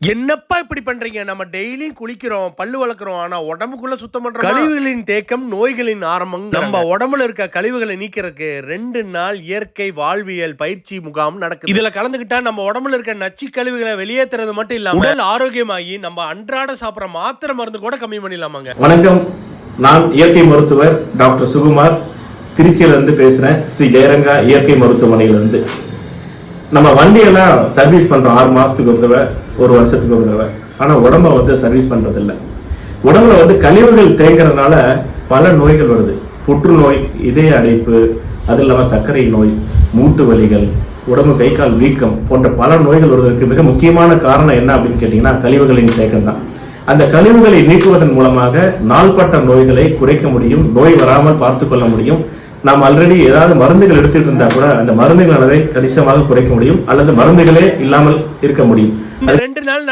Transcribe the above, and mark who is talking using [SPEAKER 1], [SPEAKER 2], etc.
[SPEAKER 1] என்னப்பா இப்படி பண்றீங்க? நம்ம டெய்லியும் குளிக்கிறோம், பல்லு வளர்க்கிறோம். ஆனா உடம்புக்குள்ள சுத்தம் பண்றோம். கழிவுகளின் தேக்கம் நோய்களின் ஆரம்பம். நம்ம உடம்புல இருக்க கழிவுகளை நீக்கிறதுக்கு 2 நாள் இயற்கை வாழ்வியல் பயிற்சி முகாம் நடக்குது. இதுல கலந்துக்கிட்டா நம்ம உடம்புல இருக்க நச்சு கழிவுகளை வெளியேற்றுறது மட்டும் இல்லாம உடல் ஆரோக்கியமாகி நம்ம அன்றாட சாப்பிடுற மாத்திரை மருந்து கூட கம்மி பண்ணிடலாமாங்க.
[SPEAKER 2] வணக்கம், நான் இயற்கை மருத்துவர் டாக்டர் சுகுமார், திருச்சியில இருந்து பேசுறேன். ஸ்ரீ ஜெயரங்கா இயற்கை மருத்துவமனையிலிருந்து. நம்ம வண்டியெல்லாம் சர்வீஸ் பண்றோம் 6 மாசத்துக்கு ஒரு தடவை, ஒரு வருஷத்துக்கு ஒரு தடவை. ஆனா உடம்ப சர்வீஸ் பண்றது இல்லை. உடம்புல கழிவுகள் தேங்குறதுனால பல நோய்கள் வருது. புற்றுநோய், இதய அடைப்பு, அது இல்லாம சர்க்கரை நோய், மூட்டு வலிகள், உடம்பு கை கால் வீக்கம் போன்ற பல நோய்கள் வருவதற்கு மிக முக்கியமான காரணம் என்ன அப்படின்னு கேட்டீங்கன்னா கழிவுகளின் தேக்கம் தான். அந்த கழிவுகளை நீக்குவதன் மூலமாக நாள்பட்ட நோய்களை குறைக்க முடியும், நோய் வராமல் பார்த்துக் கொள்ள முடியும். நாம் ஆல்ரெடி ஏதாவது மருந்துகள் எடுத்துட்டு இருந்தா கூட அந்த மருந்துகள் அளவை கணிசமாக குறைக்க முடியும், அல்லது மருந்துகளே இல்லாமல் இருக்க முடியும்.
[SPEAKER 1] 2 நாள்